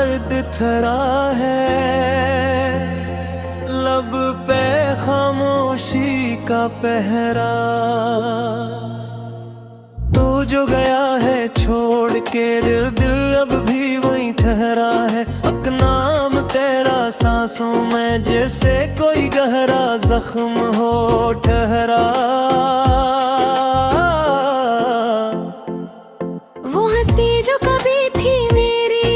दर्द थरा है, लब पे खामोशी का पहरा। तू जो गया है छोड़ के दिल अब भी वहीं ठहरा है। नाम तेरा सांसों में जैसे कोई गहरा जख्म हो ठहरा। वो हंसी जो कभी थी मेरी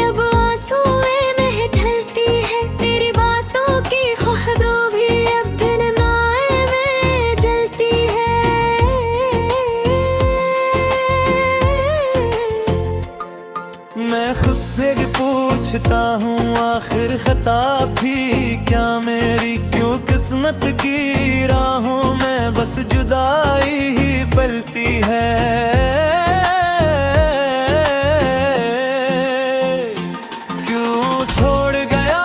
अब आंसुएं में ढलती है। तेरी बातों की खुशबू भी अब दिन नाए में जलती है। मैं खुद से पूछता हूँ आखिर खता भी क्या मेरी, क्यों किस्मत की राहों में बस जुदाई ही पलती है। क्यों छोड़ गया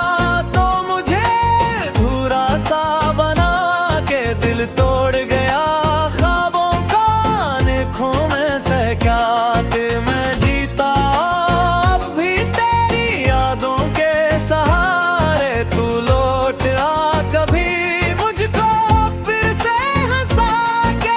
तो मुझे अधूरा सा बना के, दिल तोड़ गया ख्वाबों का आँखों में सहका के। मैं जीता अब भी तेरी यादों के सहारे, तू लौट आ कभी मुझको फिर से हंसा के।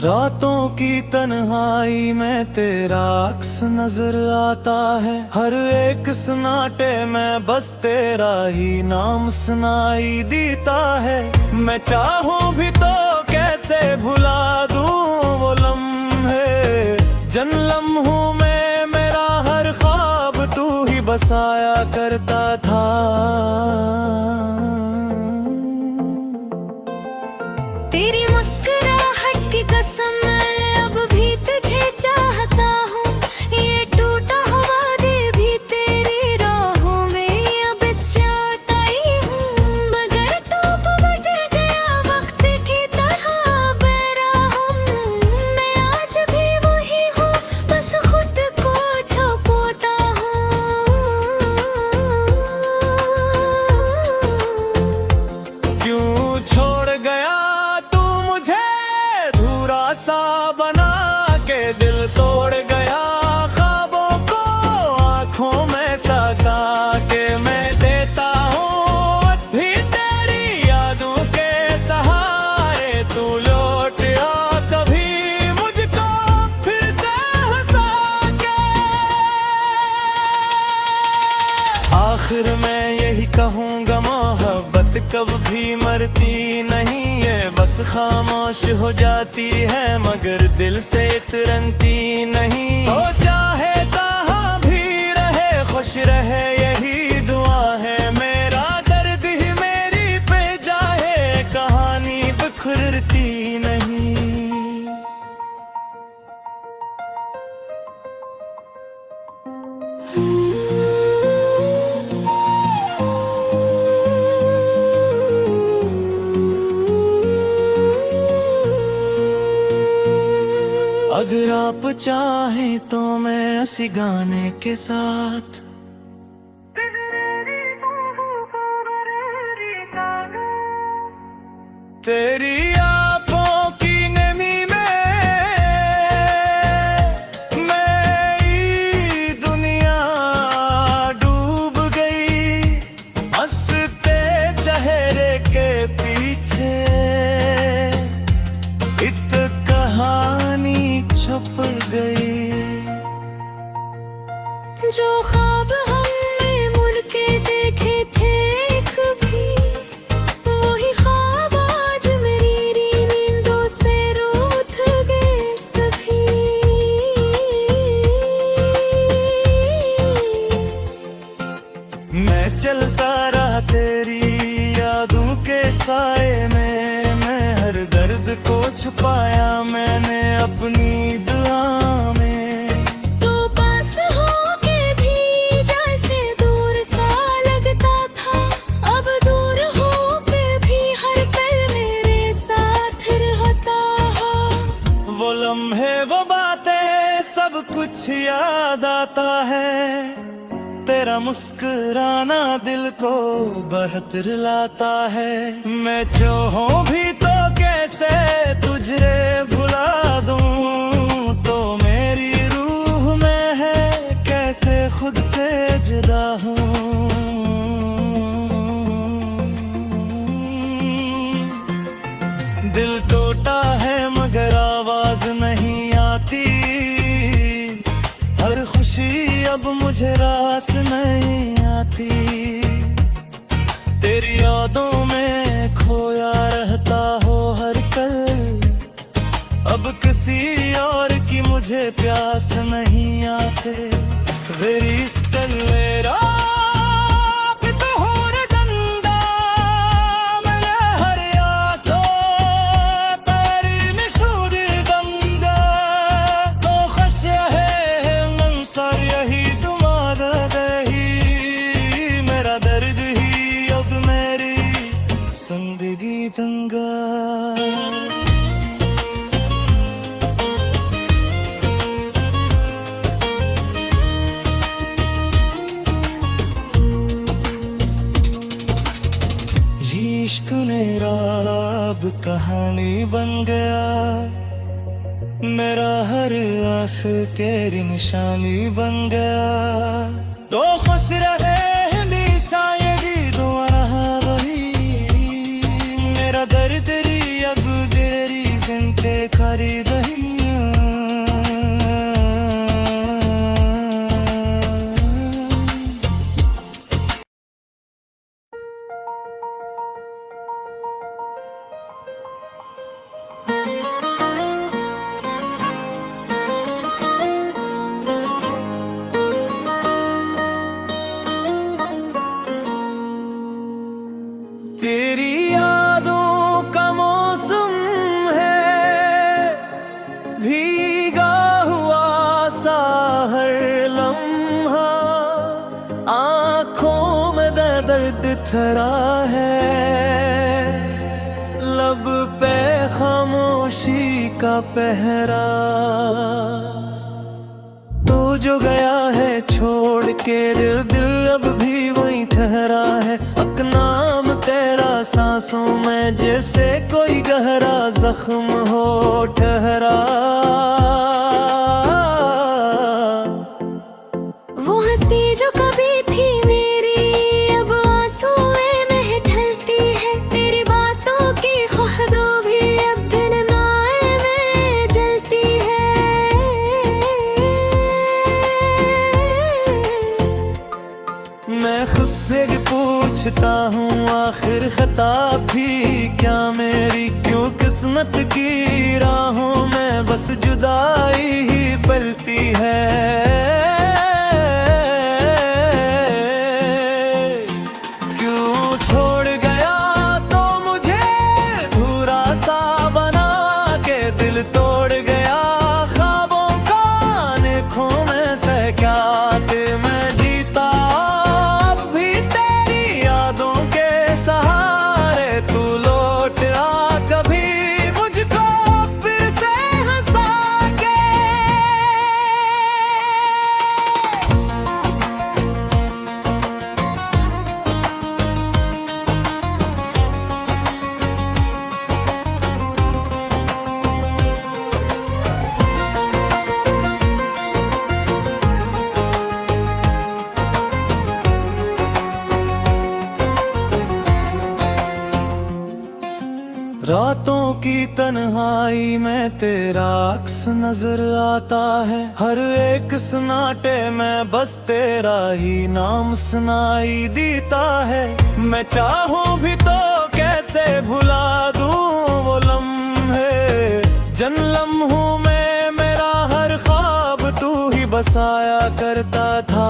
रातों की तन्हाई में तेरा अक्स नजर आता है। हर एक सन्नाटे में बस तेरा ही नाम सुनाई देता है। मैं चाहूं भी तो कैसे भुला दूं वो लम्हे, जिन लम्हों में मेरा हर ख्वाब तू ही बसाया करता था। तेरी मुस्कुराहट की कसम मैं अब भी तुझे चाहता हूँ। ये टूटा हुआ दिल भी तेरी राहों में अब चाहता ही हूँ। मगर तू बदल गया वक्त की तरह बेरहम, मैं आज भी वही हूँ बस खुद को छुपाता हूँ। क्यों छोड़ गया सा बना के, दिल तोड़ गया ख्वाबों को आँखों में सका के। मैं देता हूँ भी तेरी यादों के सहारे, तू लौट आ कभी मुझको फिर से हंसा के। आखिर मैं यही कहूँगा मोहब्बत कब भी मरती नहीं है, बस खामोश हो जाती है मगर दिल से इतरती नहीं। तो चाहे कहाँ भी रहे खुश रहे यही दुआ है। मेरा दर्द ही मेरी पे जाए कहानी बिखरती नहीं। अगर आप चाहें तो मैं इसी गाने के साथ तेरी आँखों की नमी में मेरी दुनिया डूब गई। हंसते चेहरे के पीछे एक कहानी छुप गई। जो ख्वाब हमने मुड़ के देखे थे कभी, वही ख्वाब आज मेरी नींदों से रूठ गए सभी। मैं चलता रहा तेरी यादों के साए में, मैं हर दर्द को छुपाया मैंने अपनी दुआ में। तो पास होके भी जैसे दूर सा लगता था, अब दूर होके भी कुछ याद आता है, तेरा मुस्कुराना दिल को बहतर लाता है। मैं चाहूं भी तो कैसे तुझे भुला दूं, तो मेरी रूह में है कैसे खुद से जुदा हूँ। दिल टूटा है मगर आवाज नहीं आती, हर खुशी अब मुझे रास नहीं आती। तेरी यादों में खोया रहता हो हर कल, अब किसी और की मुझे प्यास नहीं आते। वेरी स्टिल मेरा इश्क मेरा अब कहानी बन गया, मेरा हर आस तेरी निशानी बन गया। तो खुश रहे हमेशा यही दुआ रहा वही, मेरा दर्द तेरी अब तेरी जिंदे खरीद ही। तेरी यादों का मौसम है, भीगा हुआ सा हर लम्हा, आँखों में दर्द थरा है, लब पे खामोशी का पहरा। तू जो गया है छोड़ के दिल अब भी वहीं ठहरा है, अपना तेरा सांसों में जैसे कोई गहरा जख्म हो ठहरा। वो हंसी जो कभी थी मेरी अब आंसू में ढलती है, तेरी बातों की खुशबू भी अब दिन नाए में जलती है। मैं खुद से पूछता हूँ आखिर खता भी क्या मेरी, क्यों किस्मत की राहों में बस जुदाई ही पलती है। क्यों छोड़ गया तो मुझे अधूरा सा बना के, दिल तोड़ गया ख्वाबों का आँखों में से क्या के मैं जीता अब भी तेरी यादों के सहारे। तू लौट आ कभी मुझको फिर से हंसा के। रातों की तन्हाई में तेरा अक्स नजर आता है, हर एक सन्नाटे में बस तेरा ही नाम सुनाई देता है। मैं चाहूं भी तो कैसे भुला दूं वो लम्हे, जन लम्हों में मेरा हर ख्वाब तू ही बसाया करता था।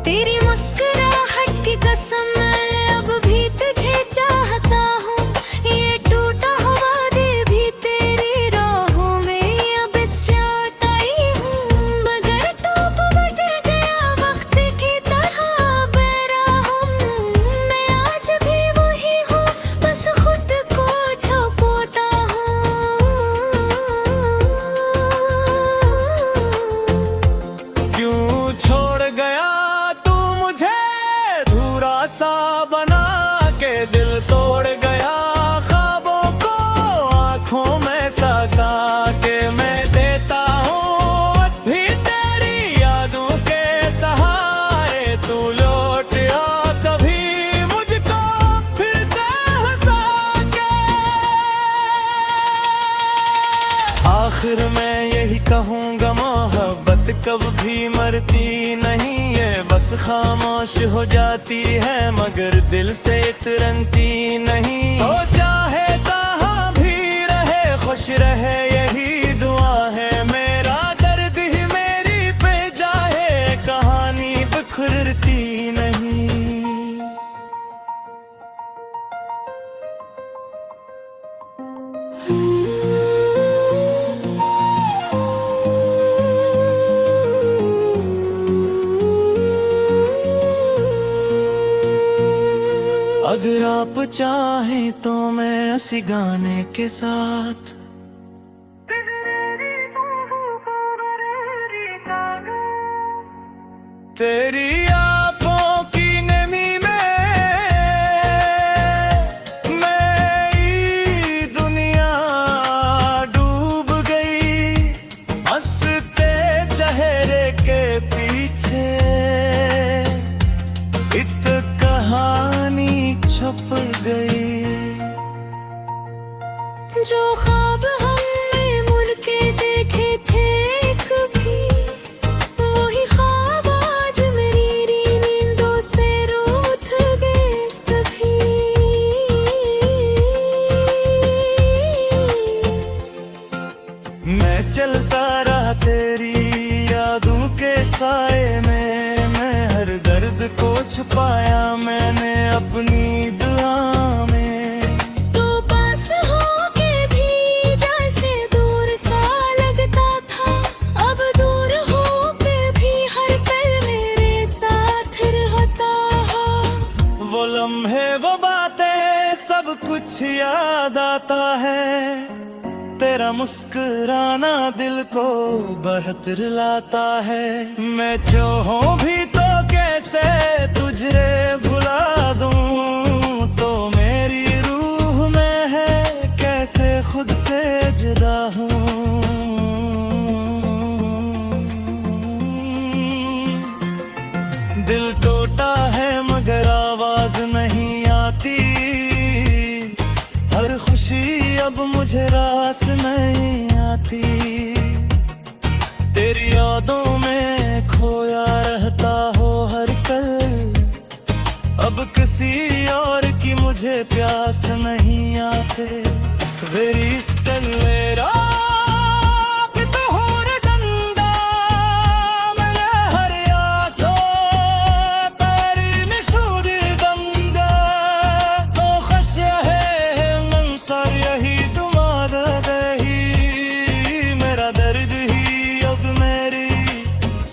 तेरी मुस्कुराहट की कसम मैं अब भी तुझे चाहता हूँ, ये टूटा हुआ दिल भी तेरी राहों में अब चोट आई हूँ। मगर तू पलट गया वक्त की तरह बेरहम, मैं आज भी वही हूँ बस खुद को छुपाता हूँ। कब भी मरती नहीं, ये बस खामोश हो जाती है मगर दिल से इतरती नहीं। हो चाहे कहाँ भी रहे खुश रहे यही दुआ है, मेरा दर्द ही मेरी पे जाए कहानी बिखरती नहीं। अगर आप चाहें तो मैं इसी गाने के साथ तेरी आंखों की नमी में मेरी दुनिया डूब गई, हंसते चेहरे के पीछे इत कहानी छुप गई। जो ख्वाब हमने मुड़ के देखे थे कभी, वही ख्वाब आज मेरी नींदों से रूठ गए सभी। मैं चलता रहा तेरी यादों के साए में, मैं हर दर्द को छुपाया मैंने अपनी दुआ में। तो पास होके भी जैसे दूर सा लगता था, अब दूर होके भी हर पल मेरे साथ रहता है। वो लम्हे वो बातें सब कुछ याद आता है, तेरा मुस्कुराना दिल को बहतर लाता है। मैं चाहूं भी तो कैसे तुझे भुला दूं, तो मेरी रूह में है कैसे खुद से जुदा हूँ। दिल टूटा है मगर आवाज नहीं आती, हर खुशी अब मुझे रास नहीं आती। तेरी यादों में खोया रहता हो हर पल, अब किसी और की मुझे प्यास नहीं आते। वेरी स्टिल मेरा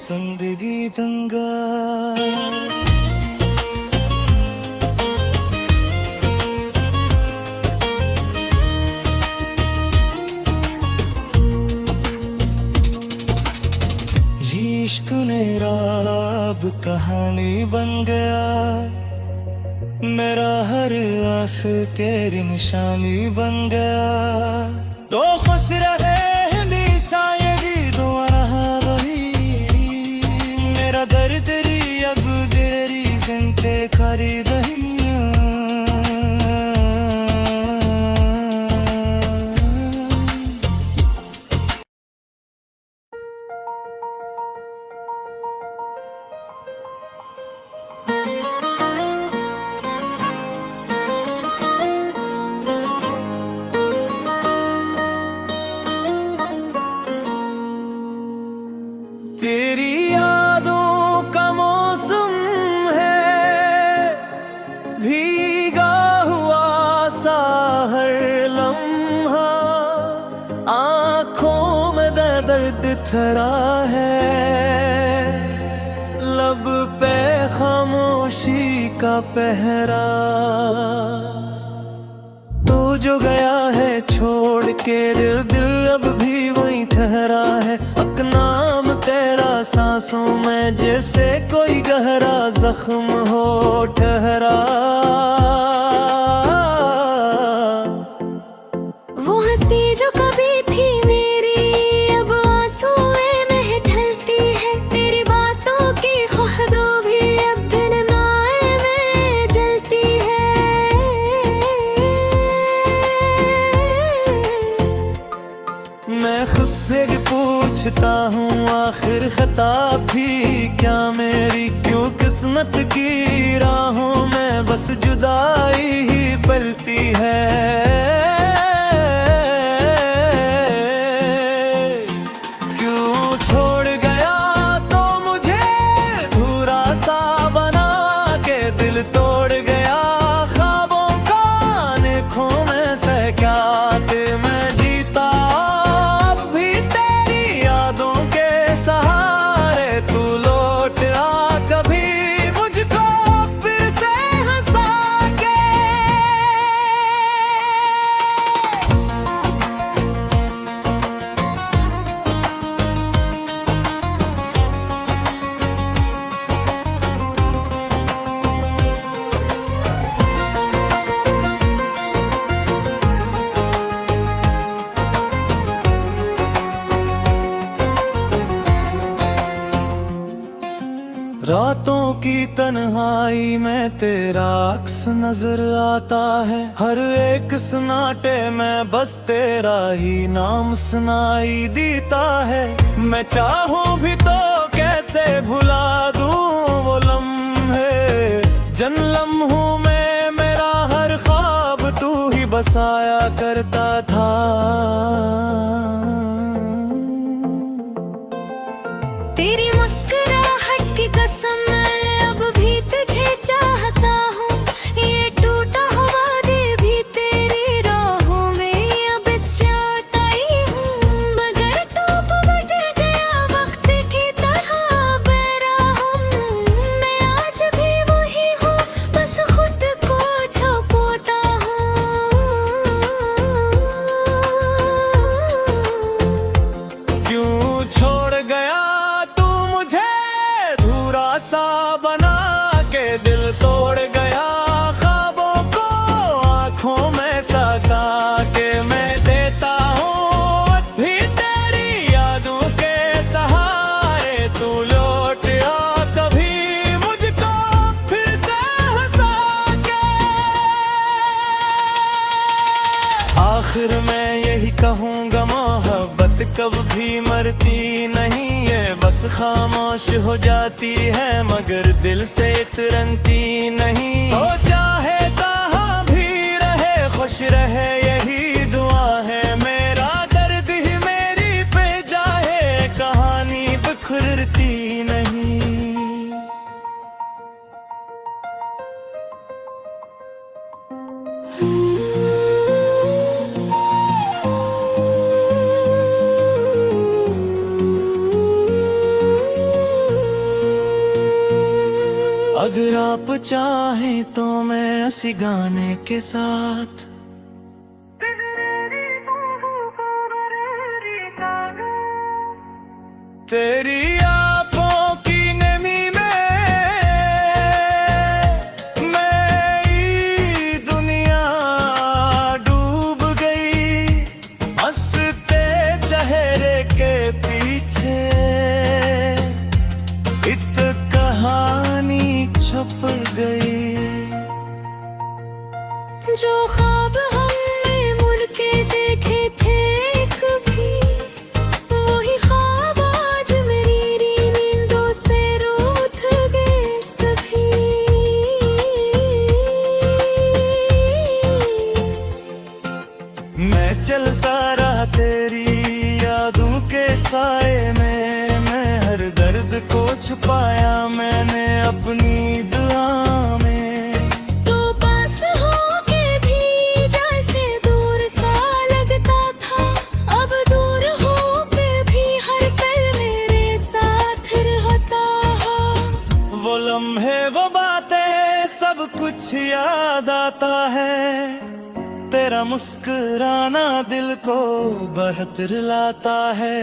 जिंदगी दंगा। इश्क मेरा अब कहानी बन गया, मेरा हर आस तेरी निशानी बन गया। तो खुश रहे निशानी दुआ रहा वही, मेरा दर्द तेरी अब तेरी जिंदे खरीद ही। तेरी यादों का मौसम है, भीगा हुआ सा हर लम्हा, आँखों में दर्द थरा है, लब पे खामोशी का पहरा। तू जो गया है छोड़ के दिल अब भी वहीं ठहरा है। नाम तेरा सांसों में जैसे कोई गहरा जख्म हो ठहरा। वो हंसी जो कभी थी मेरी अब आंसुएं में ढलती है, तेरी बातों की खुशबू भी अब दिन नाए में जलती है। मैं खुद से पूछता हूँ आखिर खत बता भी क्या मेरी क्यों किस्मत की राहों में बस जुदाई ही पलती है। क्यों छोड़ गया तो मुझे अधूरा सा बना के दिल तोड़ गया ख्वाबों का आंखों में से क्या के मैं जीता अब भी तेरी यादों के सहारे। तू लौट आ कभी मुझको फिर से हंसा के। रातों की तन्हाई में तेरा अक्स नजर आता है। हर एक सन्नाटे में बस तेरा ही नाम सुनाई देता है। मैं चाहूं भी तो कैसे भुला दूं वो लम्हे जिन लम्हों में मेरा हर ख्वाब तू ही बसाया करता था। तेरी मुस्कुराहट की कसम मैं अब भी तुझे चाहता हूँ। ये टूटा हुआ दिल भी तेरी राहों में अब चाहता ही हूँ। मगर तू बदल गया वक्त की तरह बेरहम। मैं आज भी वही हूँ बस खुद को छुपाता हूँ। क्यों छोड़ गया सा बना के दिल तोड़ गया ख्वाबों को आंखों में सका के मैं देता हूँ भी तेरी यादों के सहारे। तू लौट आ कभी मुझको फिर से हंसा के। आखिर मैं यही कहूँगा मोहब्बत कब भी मरती नहीं है बस खामोश हो जाती है मगर दिल से तुरंती नहीं। हो चाहे कहाँ भी रहे खुश रहे यही दुआ है। मेरा दर्द ही मेरी पे जाए कहानी बिखरती नहीं। अगर आप चाहें तो मैं इसी गाने के साथ तेरी आंखों की नमी में मेरी दुनिया डूब गई। हंसते चेहरे के पीछे इत कहानी छुप गई। जो ख्वाब हमने मुड़ के देखे थे कभी वही ख्वाब आज मेरी नींदों से रूठ गए सभी। मैं चलता रहा तेरी यादों के साए में। मैं हर दर्द को छुपाया मैंने अपनी दुआ में। तो पास होके भी जैसे दूर सा लगता था अब दूर होके भी हर पल मेरे साथ रहता है। वो लम्हे वो बातें सब कुछ याद आता है। तेरा मुस्कुराना दिल को बहतर लाता है।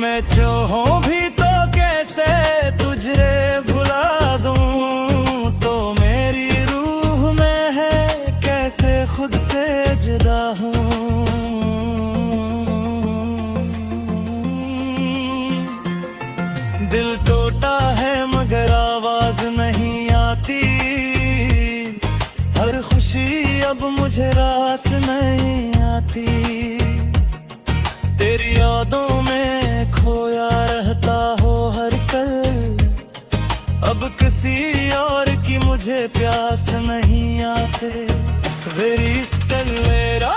मैं चाहूं भी तो कैसे तुझे भुला दूं तो मेरी रूह में है कैसे खुद से जुदा हूँ। दिल टूटा है मगर आवाज नहीं आती। हर खुशी अब मुझे रास नहीं आती। तेरी यादों में खोया रहता हो हर कल किसी और की मुझे प्यास नहीं आते वेरिस कर मेरा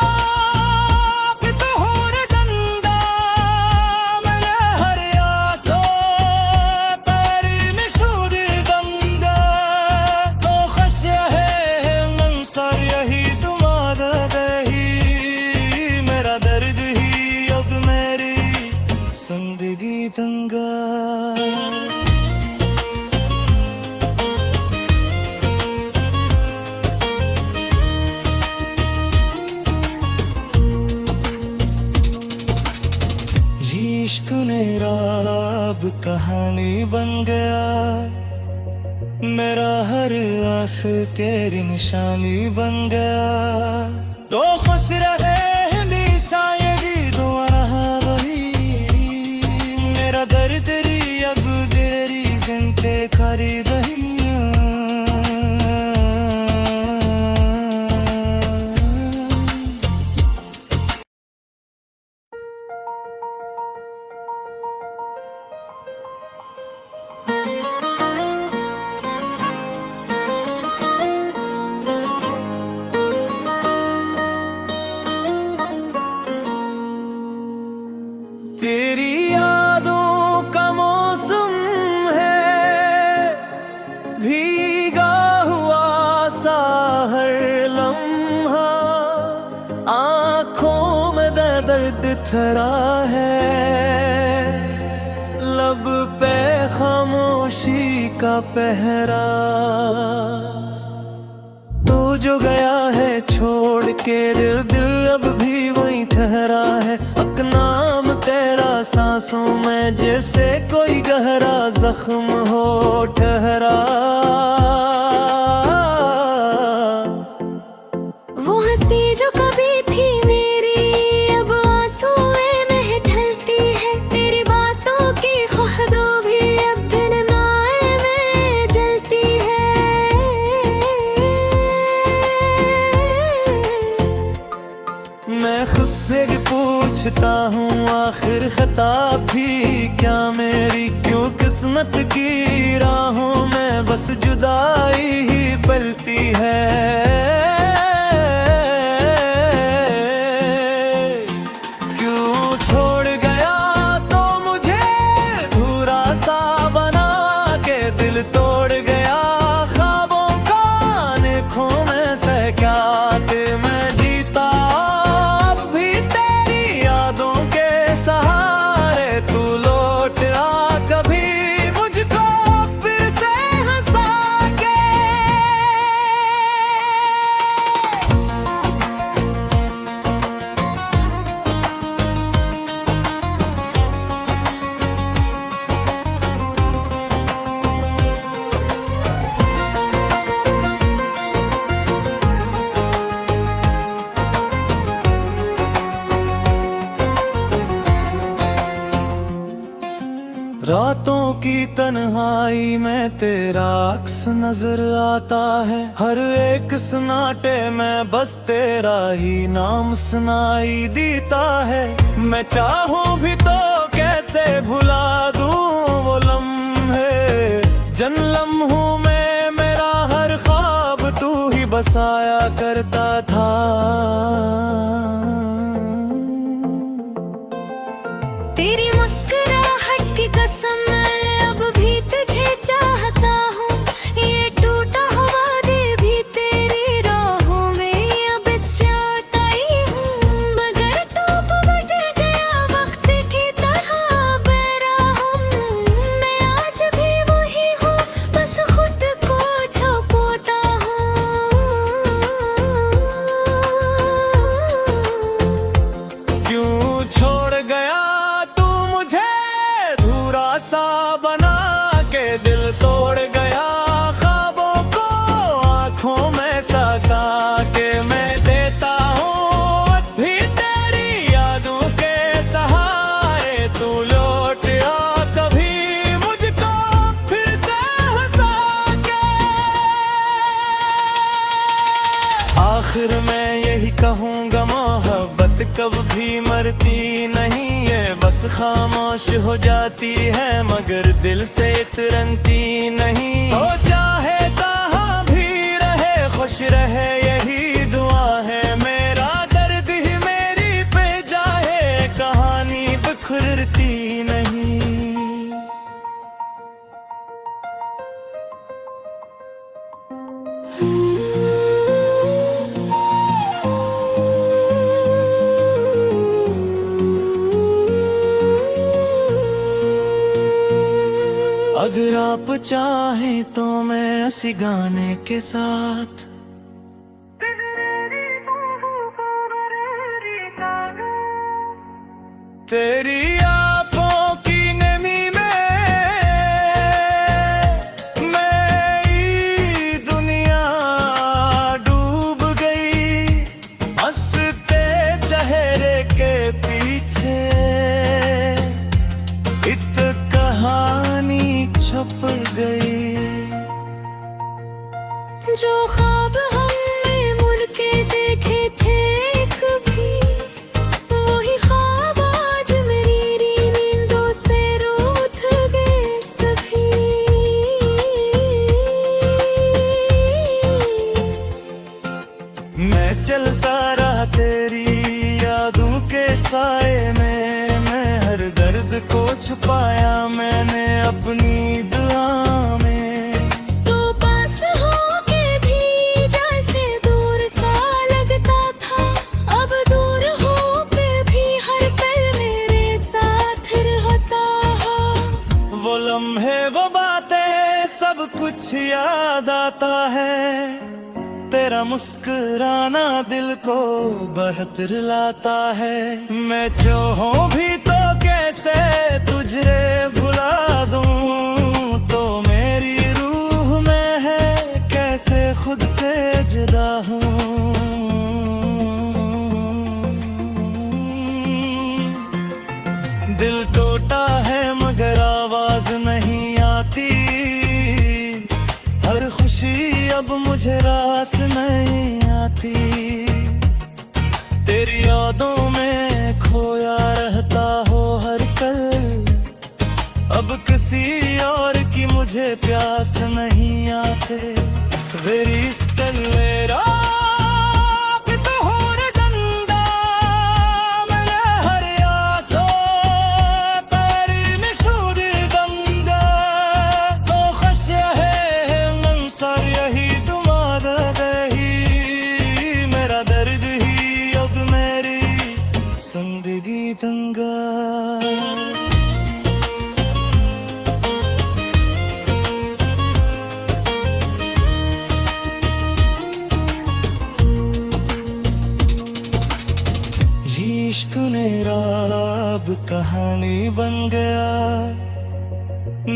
इश्क मेरा अब कहानी बन गया मेरा हर आस तेरी निशानी बन गया तो खुश रहे हमेशा यही दुआ रहा वही मेरा दर्द तेरी अब तेरी जिंदे खरीद तेरी यादों का मौसम है भीगा हुआ सा हर लम्हा आँखों में दर्द थरा है लब पे खामोशी का पहरा तू जो गया है छोड़ के दिल अब भी वहीं ठहरा है नाम तेरा सांसों में जैसे कोई गहरा जख्म हो ठहरा वो हंसी जो कभी थी मेरी अब आंसू में ढलती है तेरी बातों की खुशबू भी अब दिन नाए में जलती है मैं खुद से पूछता हूँ आखिर खता भी क्या मेरी क्यों किस्मत की राहों में बस जुदाई ही पलती है क्यों छोड़ गया तो मुझे अधूरा सा बना के दिल तोड़ गया ख्वाबों का आँखों में सहका के मैं जीता रातों की तन्हाई में तेरा अक्स नजर आता है हर एक सन्नाटे में बस तेरा ही नाम सुनाई देता है मैं चाहूं भी तो कैसे भुला दूं वो लम्हे जन लम्हों में मेरा हर ख्वाब तू ही बसाया करता था तेरी मुस्कुराहट की कसम मैं अब भी तुझे चाहता हूँ ये टूटा हुआ दिल भी तेरी राहों में अब चोट आई हूँ मगर तू पलट गया वक्त की तरह बेरहम मैं आज भी वही हूँ बस खुद को छुपाता हूँ क्यों छोड़ गया सा बना के दिल तोड़ गया ख्वाबों को आँखों में सका के मैं देता हूँ भी तेरी यादों के सहारे तू लौट आ कभी मुझको फिर से हंसा के आखिर मैं यही कहूँगा मोहब्बत कब भी मरती नहीं है बस खामोश हो जाती है मगर दिल से इतरती नहीं हो जा अगर आप चाहें तो मैं इसी गाने के साथ तेरी आंखों की नमी में मेरी दुनिया डूब गई, हंसते चेहरे के पीछे इत कहानी छुप गई। जो ख्वाब हमने मुड़ के देखे थे कभी, वही ख्वाब आज मेरी नींदों से रूठ गए सभी। मैं चलता रहा तेरी यादों के साए में, मैं हर दर्द को छुपाया मैंने अपनी दुआ में। तो पास होके भी जैसे दूर सा लगता था, अब दूर हो के भी हर पल मेरे साथ रहता है। वो लम्हे वो बातें सब कुछ याद आता है, तेरा मुस्कुराना दिल को बहतर लाता है। मैं चाहूं भी तो कैसे तुझे भुला दूं, तो मेरी रूह में है कैसे खुद से जुदा हूँ। दिल टूटा है मगर आवाज नहीं आती, हर खुशी अब मुझे रास नहीं आती। तेरी यादों में खोया रहता हो हर पल, अब किसी और की मुझे प्यास नहीं आते। वेरी स्टिल मेरा जिंदगी दंगा। इश्क मेरा अब कहानी बन गया,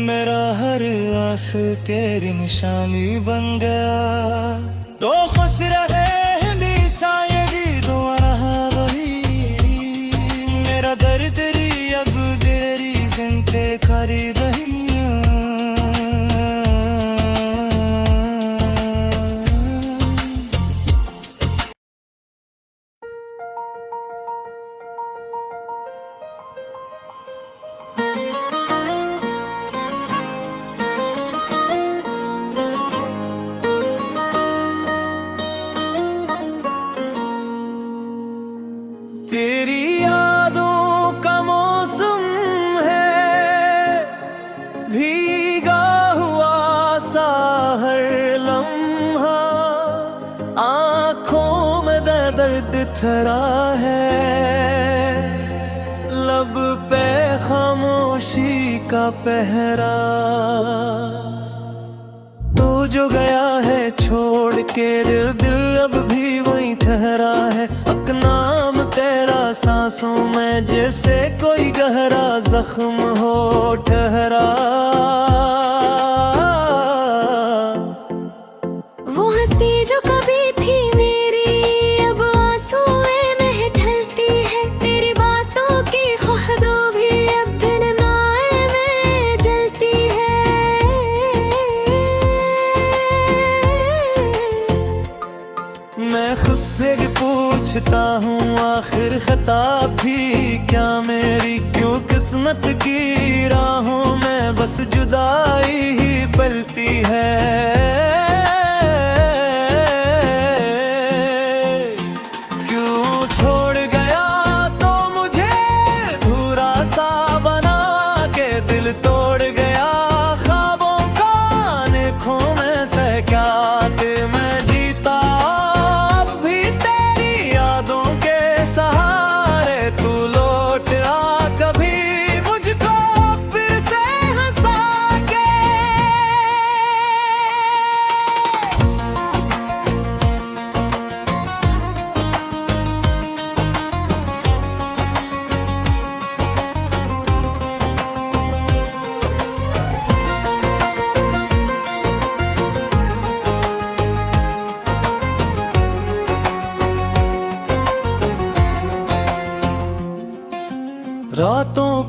मेरा हर आस तेरी निशानी बन गया। तो खुश रहे शायरी दुआ रहा वही, मेरा दर्द तेरी अब तेरी जिंदे खरीद ही। तेरी यादों का मौसम है, भीगा हुआ सा हर लम्हा, आँखों में दर्द थरा है, लब पे खामोशी का पहरा। तू जो गया है छोड़ के दिल अब भी वहीं ठहरा है। नाम तेरा सांसों में जैसे कोई गहरा जख्म हो ठहरा। वो हंसी जो कभी थी मेरी अब आंसुओं में ढलती है, तेरी बातों की खुशबू भी अब दिन नाए में जलती है। मैं खुद से पूछता हूँ आखिर खता भी क्या मेरी, क्यों किस्मत की राहों में बस जुदाई ही पलती है। क्यों छोड़ गया तो मुझे धूरा सा बना के, दिल तोड़ गया ख्वाबों का आंखों में से क्या मैं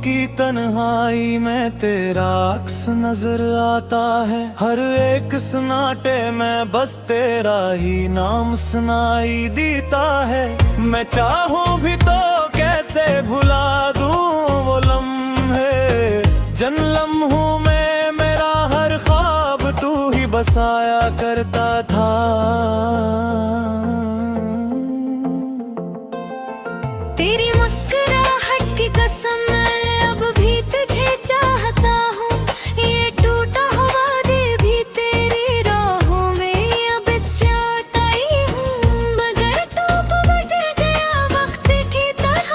की तन्हाई में तेरा अक्स नजर आता है। हर एक सन्नाटे में बस तेरा ही नाम सुनाई देता है। मैं चाहूं भी तो कैसे भुला दूं वो लम्हे, जिन लम्हों में मेरा हर ख्वाब तू ही बसाया करता था। तेरी मुस्कुराहट की कसम मैं अब भी तुझे चाहता हूँ। ये टूटा हुआ दिल भी तेरी राहों में अब चाहता ही हूँ। मगर तू पलट गया वक्त की तरह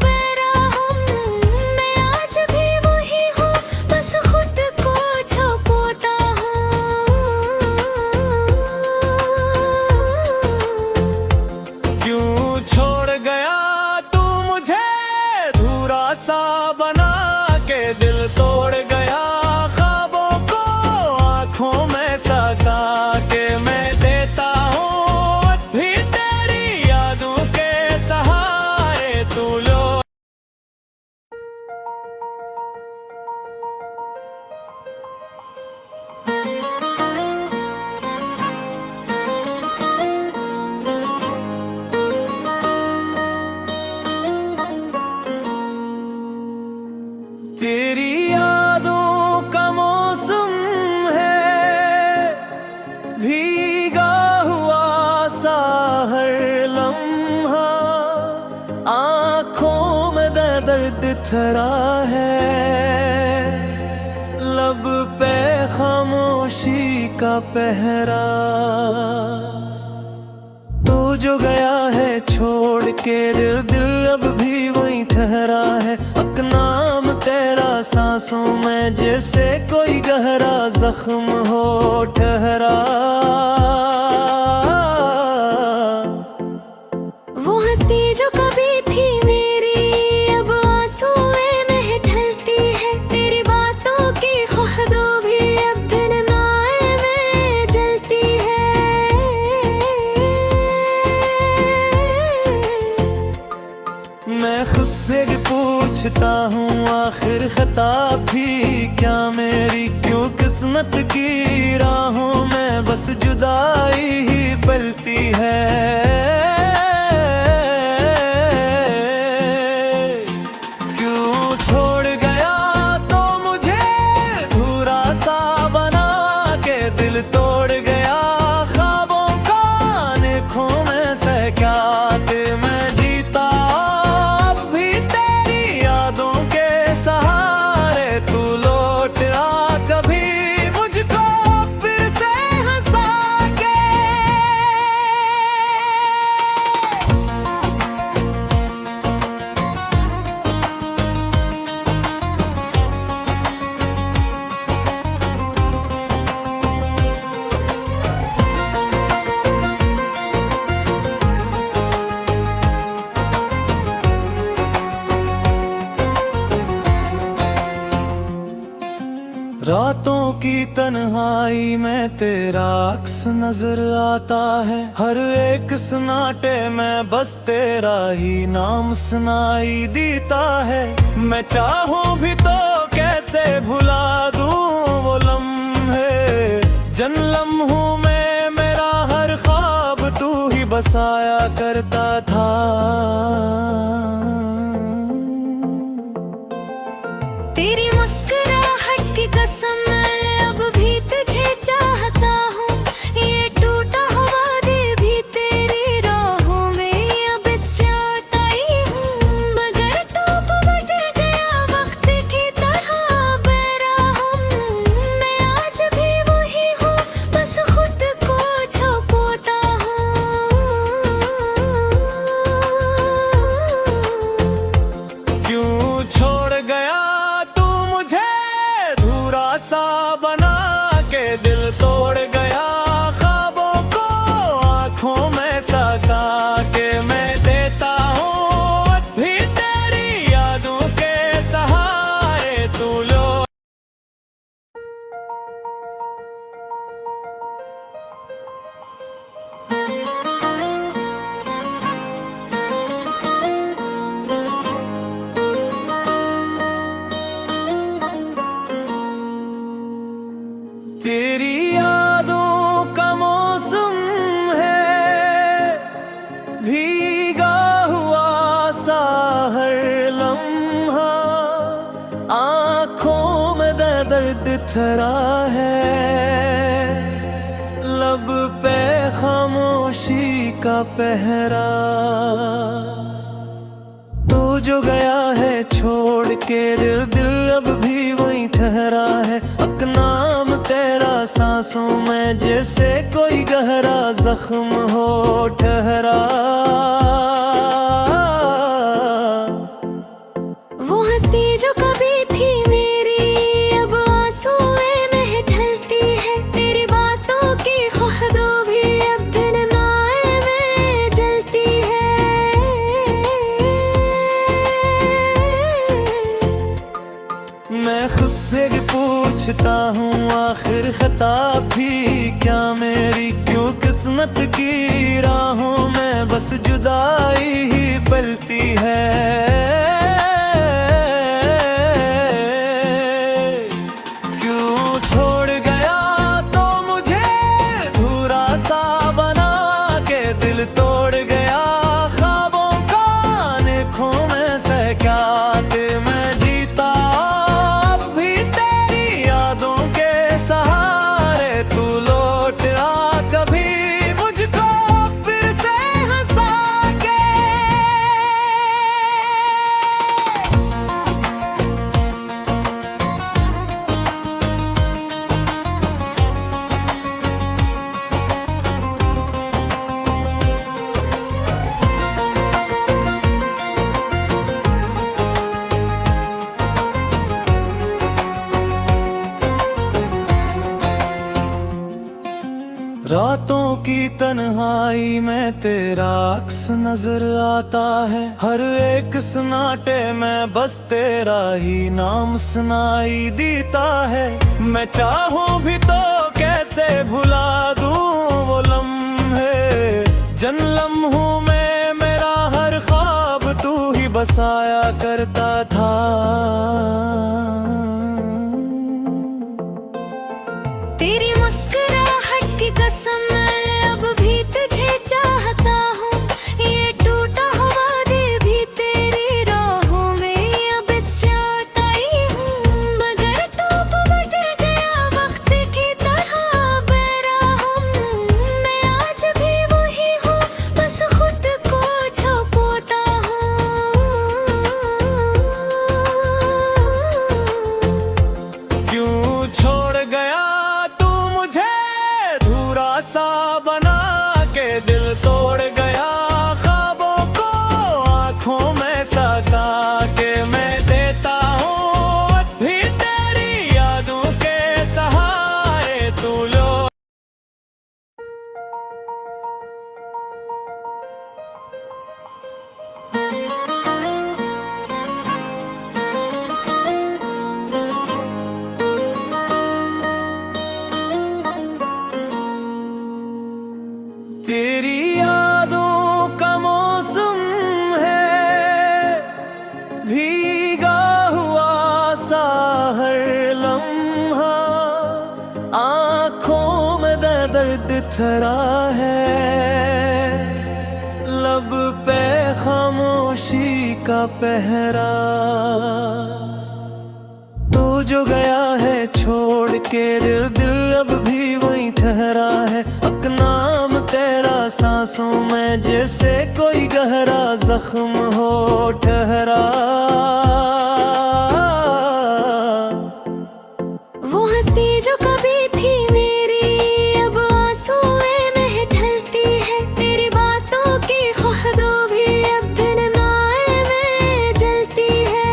बेरहम। मैं आज भी वही हूँ, बस खुद को छुपाता हूँ। क्यों छोड़ गया सा बना के, दिल तोड़ गया ख्वाबों को आंखों में सका के। मैं देता हूँ भी तेरी यादों के सहारे तू लो। तेरी यादों का मौसम है, भीगा हुआ सा हर लम्हा। आँखों में दर्द थरा है, लब पे खामोशी का पहरा। तू जो गया है छोड़ के, दिल अब भी वहीं ठहरा है। नाम तेरा सांसों में जैसे कोई गहरा जख्म हो ठहरा। वो हंसी जो कभी थी मेरी अब आंसू में ढलती है। तेरी बातों की खुशबू भी अब दिन नाए में जलती है। मैं खुद से पूछता हूँ आखिर खता भी क्या मेरी, क्यों किस्मत की राहों में बस जुदाई ही पलती है। क्यों छोड़ गया तो मुझे अधूरा सा बना के, दिल तोड़ गया ख्वाबों का आंखों में सहका के। मैं जीता रातों की तन्हाई में तेरा अक्स नजर आता है। हर एक सन्नाटे में बस तेरा ही नाम सुनाई देता है। मैं चाहूं भी तो कैसे भुला दूं वो लम्हे, जिन लम्हों में मेरा हर ख्वाब तू ही बसाया करता था। तेरी मुस्कुराहट की कसम मैं अब भी तुझे चाहता हूँ। ये टूटा हुआ दिल भी तेरी राहों में अब चाहता ही हूँ। मगर तू पलट गया वक्त की तरह बेरहम। मैं आज भी वही हूँ, बस खुद को छुपाता हूँ। दिथरा है, लब पे खामोशी का पहरा। तू जो गया है छोड़ के दिल अब भी वहीं ठहरा है। अब नाम तेरा सांसों में जैसे कोई गहरा जख्म हो ठहरा। वो हंसी जो कभी थी मेरी अब आंसुएं में ढलती है। तेरी बातों की खुशबू भी अब दिन नाए में जलती है। मैं खुद से पूछता हूँ आखिर खता भी क्या मेरी, क्यों किस्मत की राहों में बस जुदाई ही पलती है। तोड़ गया ख्वाबों का आँखों में से क्या कि मैं जीता अब भी तेरी यादों के सहारे। तू लौट आ कभी मुझको फिर से हंसा के। रातों की तन्हाई में तेरा अक्स नजर आता है। हर एक सन्नाटे में बस तेरा ही नाम सुनाई देता है। मैं चाहूं भी तो कैसे भुला दूं वो लम्हे, जिन लम्हों में मेरा हर ख्वाब तू ही बसाया करता था। तेरी मुस्कुराहट की कसम मैं अब भी तुझे चाहता हूँ। ये टूटा हुआ दिल भी तेरी राहों में अब चोट आई हूँ। मगर तू पलट गया वक्त की तरह बेरहम। मैं आज भी वही हूँ बस खुद को छुपाता हूँ। क्यों छोड़ गया सा बना के, दिल तोड़ गया ख्वाबों को आँखों में सजा के। मैं देता हूँ भी तेरी यादों के सहारे। तू लो तेरी यादों का मौसम है, भीगा हुआ सा हर लम्हा। आँखों में दर्द दिथरा है, लब पे खामोशी का पहरा। तू जो गया है छोड़ के दिल अब भी वहीं ठहरा है। अब नाम तेरा सांसों में जैसे कोई गहरा जख्म हो ठहरा। वो हंसी जो कभी थी मेरी अब आंसुएं में ढलती है। तेरी बातों की खुशबू भी अब दिन नाए में जलती है।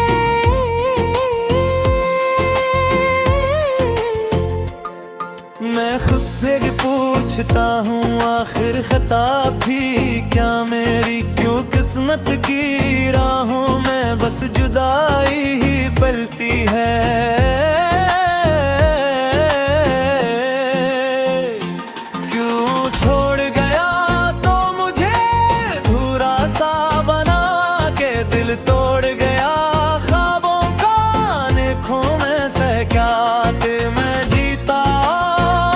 मैं खुद से पूछता हूँ आखिर खता भी क्या मेरी, क्यों किस्मत की राहों में बस जुदाई ही पलती है। क्यों छोड़ गया तो मुझे अधूरा सा बना के, दिल तोड़ गया ख्वाबों का आँखों में से क्या कि मैं जीता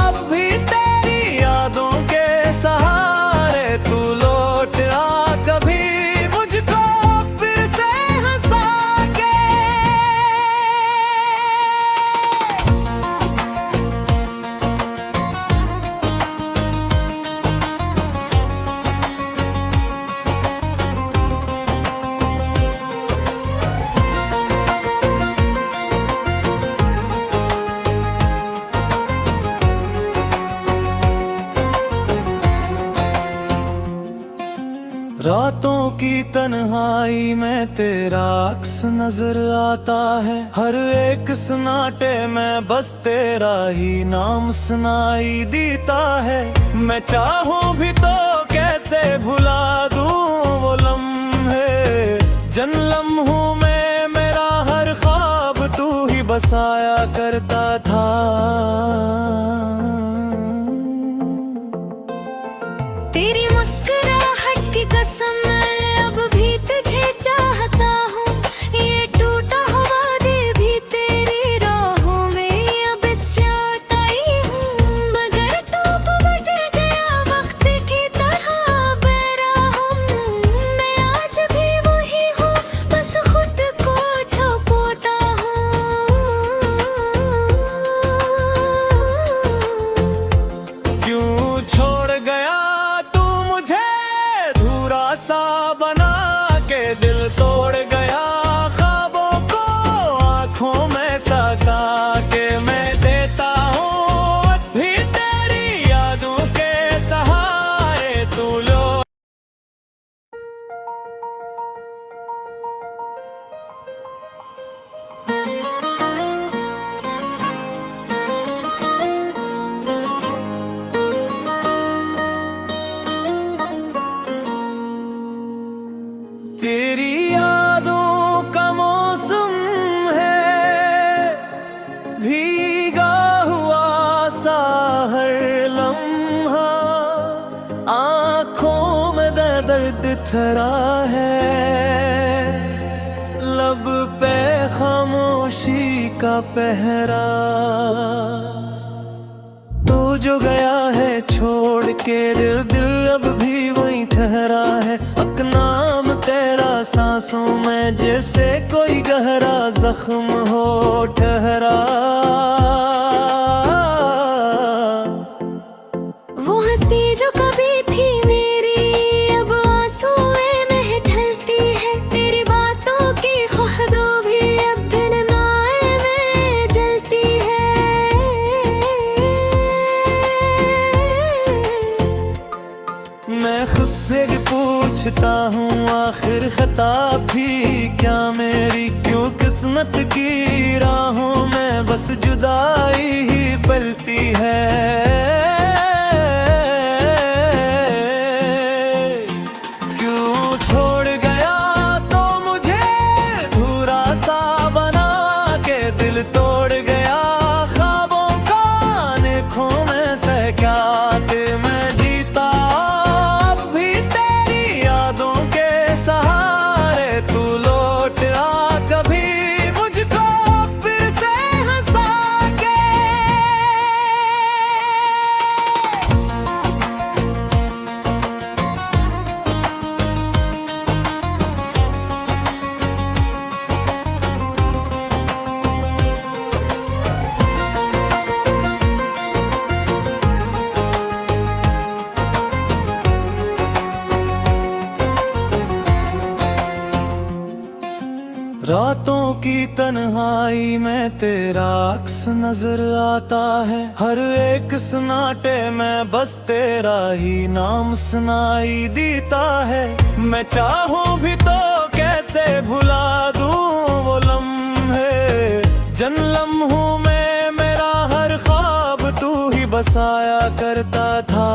अब भी तेरी यादों के सहारे। तू लौट आ कभी मुझको फिर से हंसा के। रातों की तन्हाई में तेरा अक्स नजर आता है, हर एक सन्नाटे में बस तेरा ही नाम सुनाई देता है। मैं चाहूं भी तो कैसे भुला दूं वो लम्हे, जिन लम्हों में मेरा हर ख्वाब तू ही बसाया करता था। तेरी मुस्कुराहट की कसम मैं अब भी तुझे चाहता हूँ, ये टूटा हुआ दिल भी तेरी राहों में अब चाहता ही हूँ। मगर तू बदल गया वक्त की तरह बेरहम, मैं आज भी वही हूँ, बस खुद को छुपाता हूँ। क्यों छोड़ गया सा बना के, दिल तोड़ गया ख्वाबों को आंखों में सका के। मैं देता हूँ भी तेरी यादों के सहारे, तू लो। तेरी यादों का मौसम है, भीगा हुआ सा हर लम्हा, आँखों में दर्द थरा है, लब पे खामोशी का पहरा। तू जो गया है छोड़ के दिल अब भी वहीं ठहरा है। अब नाम तेरा सांसों में जैसे कोई गहरा जख्म हो ठहरा। वो हंसी जो कभी थी मेरी अब आंसू में ढलती है, तेरी बातों की खुशबू भी अब दिन नाए में जलती है। मैं खुद से पूछता हूँ आखिर खता भी क्या मेरी, क्यों किस्मत की राहों में बस जुदाई ही पलती है। क्यों छोड़ गया तो मुझे अधूरा सा बना के, दिल तोड़ गया ख्वाबों का आंखों में सहका के। मैं जीता अब भी तेरी यादों के सहारे, तू लौट आ कभी मुझको फिर से हंसा के। रातों की तन्हाई में तेरा अक्स नजर आता है, हर एक सन्नाटे में बस तेरा ही नाम सुनाई देता है। मैं चाहूं भी तो कैसे भुला दूं वो लम्हे, जिन लम्हों में मेरा हर ख्वाब तू ही बसाया करता था।